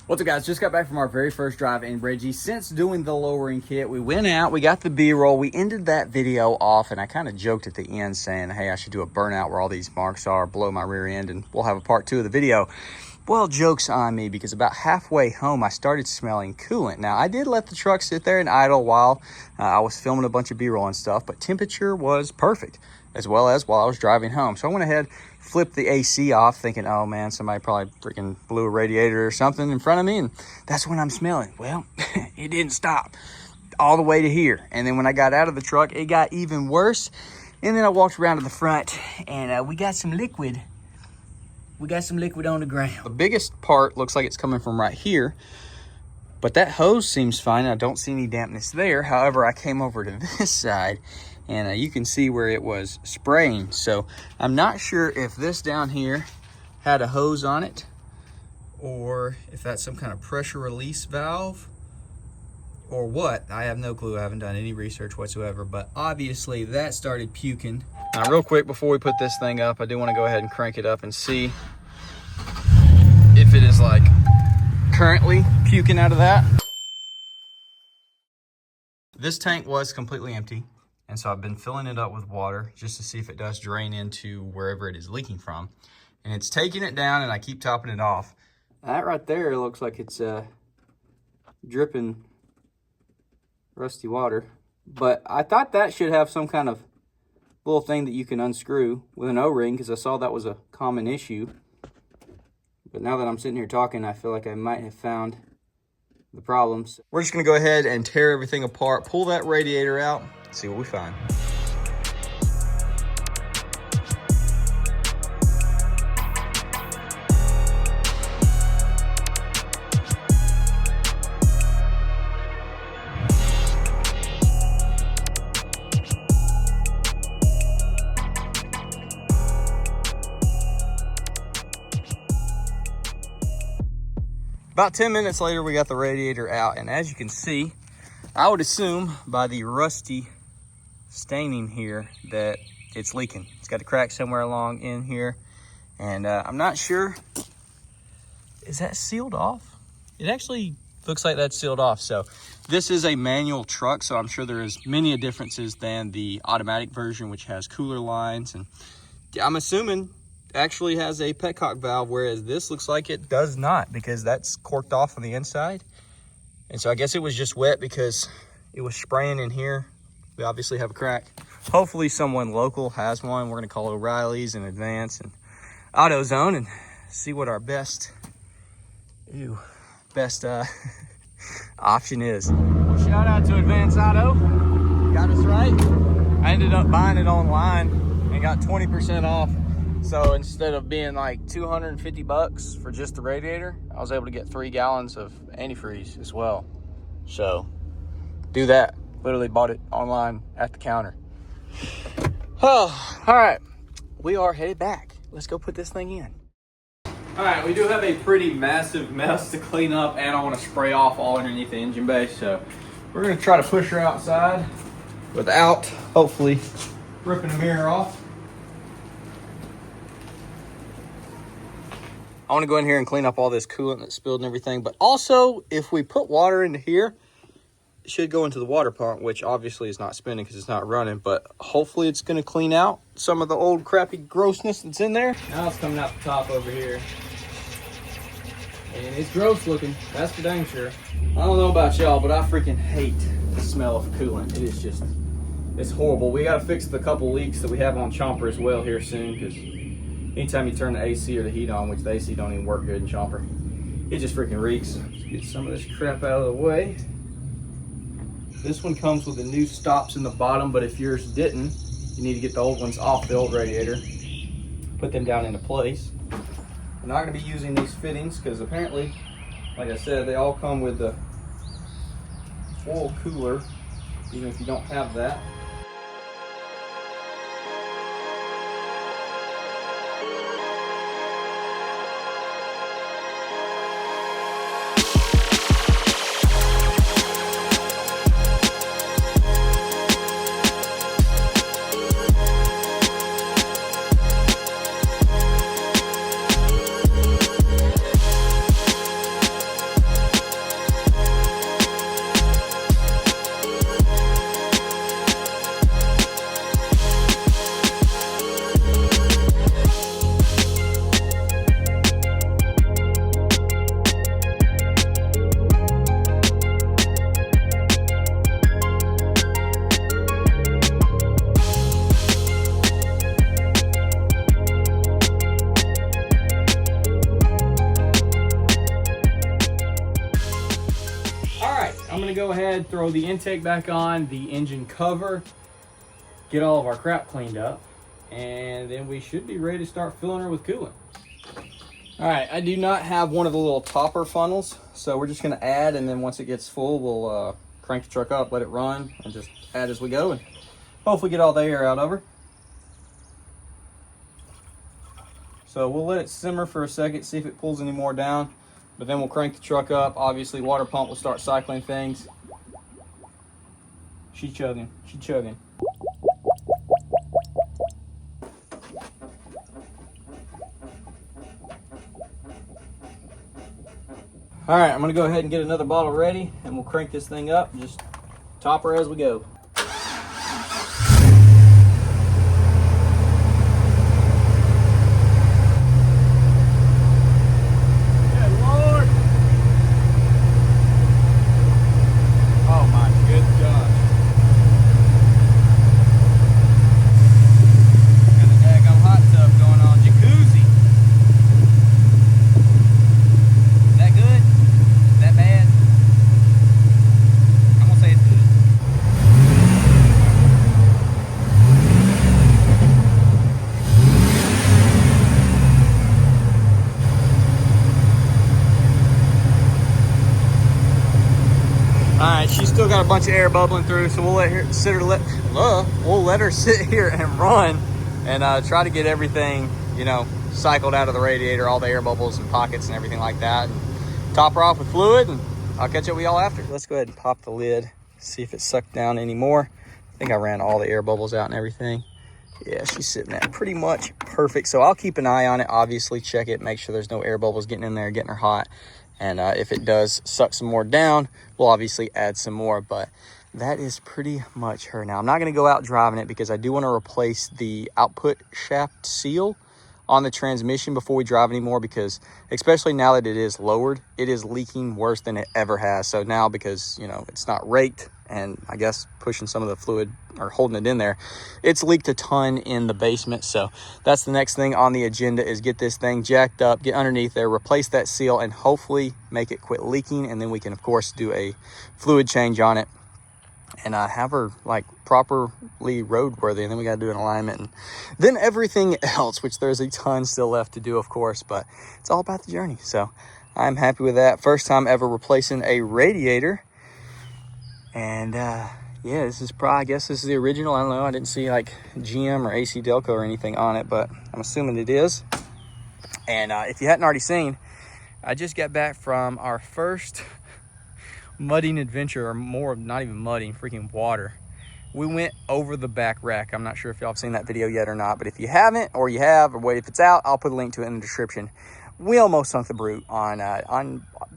What's up, guys? Just got back from our very first drive in Reggie. Since doing the lowering kit, we went out, we got the B-roll, we ended that video off, and I kind of joked at the end saying, hey, I should do a burnout where all these marks are below my rear end, and we'll have a part 2 of the video. Well, joke's on me, because about halfway home, I started smelling coolant. Now, I did let the truck sit there and idle while I was filming a bunch of B-roll and stuff, but temperature was perfect, as well as while I was driving home. So I went ahead, flipped the AC off, thinking, oh man, somebody probably freaking blew a radiator or something in front of me, and that's when I'm smelling. Well, it didn't stop all the way to here. And then when I got out of the truck, it got even worse. And then I walked around to the front, and we got some liquid. We got some liquid on the ground. The biggest part looks like it's coming from right here, but that hose seems fine. I don't see any dampness there. However, I came over to this side, and you can see where it was spraying. So I'm not sure if this down here had a hose on it, or if that's some kind of pressure release valve, or what. I have no clue. I haven't done any research whatsoever, but obviously that started puking. Now, real quick before we put this thing up, I do want to go ahead and crank it up and see if it is like currently puking out of that. This tank was completely empty, and so I've been filling it up with water just to see if it does drain into wherever it is leaking from. And it's taking it down, and I keep topping it off. That right there looks like it's dripping rusty water. But I thought that should have some kind of little thing that you can unscrew with an O-ring, because I saw that was a common issue. But now that I'm sitting here talking, I feel like I might have found the problems. We're just gonna go ahead and tear everything apart, pull that radiator out, see what we find. About 10 minutes later, we got the radiator out, and as you can see, I would assume by the rusty staining here that it's leaking. It's got a crack somewhere along in here, and I'm not sure. Is that sealed off? It actually looks like that's sealed off. So this is a manual truck, so I'm sure there is many differences than the automatic version, which has cooler lines, and I'm assuming actually has a petcock valve, whereas this looks like it does not, because that's corked off on the inside. And so I guess it was just wet because it was spraying in here. We obviously have a crack. Hopefully someone local has one. We're gonna call O'Reilly's in advance and AutoZone and see what our best option is. Well, shout out to Advance Auto, got us right. I ended up buying it online and got 20% off. So instead of being like 250 bucks for just the radiator, I was able to get 3 gallons of antifreeze as well. So do that. Literally bought it online at the counter. Oh, all right. We are headed back. Let's go put this thing in. All right, we do have a pretty massive mess to clean up, and I want to spray off all underneath the engine bay. So we're gonna try to push her outside without hopefully ripping the mirror off. I want to go in here and clean up all this coolant that spilled and everything. But also, if we put water into here, it should go into the water pump, which obviously is not spinning because it's not running. But hopefully it's going to clean out some of the old crappy grossness that's in there. Now it's coming out the top over here. And it's gross looking. That's for dang sure. I don't know about y'all, but I freaking hate the smell of coolant. It is just, it's horrible. We got to fix the couple leaks that we have on Chomper as well here soon, because anytime you turn the AC or the heat on, which the AC don't even work good in Chomper, it just freaking reeks. Let's get some of this crap out of the way. This one comes with the new stops in the bottom, but if yours didn't, you need to get the old ones off the old radiator, put them down into place. I'm not going to be using these fittings because apparently, like I said, they all come with the oil cooler, even if you don't have that. I'm gonna go ahead, throw the intake back on, the engine cover, get all of our crap cleaned up, and then we should be ready to start filling her with coolant. All right, I do not have one of the little topper funnels, so we're just gonna add, and then once it gets full, we'll crank the truck up, let it run, and just add as we go, and hopefully get all the air out of her. So we'll let it simmer for a second, see if it pulls any more down, but then we'll crank the truck up. Obviously, water pump will start cycling things. She's chugging, she's chugging. All right, I'm gonna go ahead and get another bottle ready, and we'll crank this thing up and just top her as we go. All right, she's still got a bunch of air bubbling through, so we'll let her sit here and run, and try to get everything, you know, cycled out of the radiator, all the air bubbles and pockets and everything like that, and top her off with fluid, and I'll catch up with y'all after. Let's go ahead and pop the lid, see if it sucked down any more. I think I ran all the air bubbles out and everything. Yeah, she's sitting at pretty much perfect. So I'll keep an eye on it, obviously check it, make sure there's no air bubbles getting in there, getting her hot. And if it does suck some more down, we'll obviously add some more, but that is pretty much her. Now, I'm not gonna go out driving it because I do wanna replace the output shaft seal on the transmission before we drive anymore, because especially now that it is lowered, it is leaking worse than it ever has. So now, because, you know, it's not raked and I guess pushing some of the fluid or holding it in there, it's leaked a ton in the basement. So that's the next thing on the agenda, is get this thing jacked up, get underneath there, replace that seal, and hopefully make it quit leaking. And then we can, of course, do a fluid change on it and have her like properly roadworthy. And then we got to do an alignment, and then everything else, which there's a ton still left to do, of course, but it's all about the journey. So I'm happy with that. First time ever replacing a radiator. And yeah, this is probably, I guess this is the original. I don't know, I didn't see like GM or AC Delco or anything on it, but I'm assuming it is. And if you hadn't already seen, I just got back from our first mudding adventure, or more, not even mudding, freaking water. We went over the back wreck. I'm not sure if y'all have seen that video yet or not, but if you haven't, or you have, or wait, if it's out, I'll put a link to it in the description. We almost sunk the brute on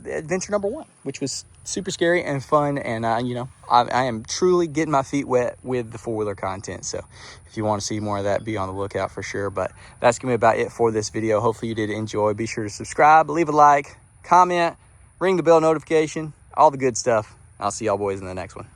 adventure number 1, which was super scary and fun. And you know, I am truly getting my feet wet with the 4-wheeler content. So if you want to see more of that, be on the lookout for sure. But that's gonna be about it for this video. Hopefully you did enjoy. Be sure to subscribe, leave a like, comment, ring the bell notification, all the good stuff. I'll see y'all boys in the next one.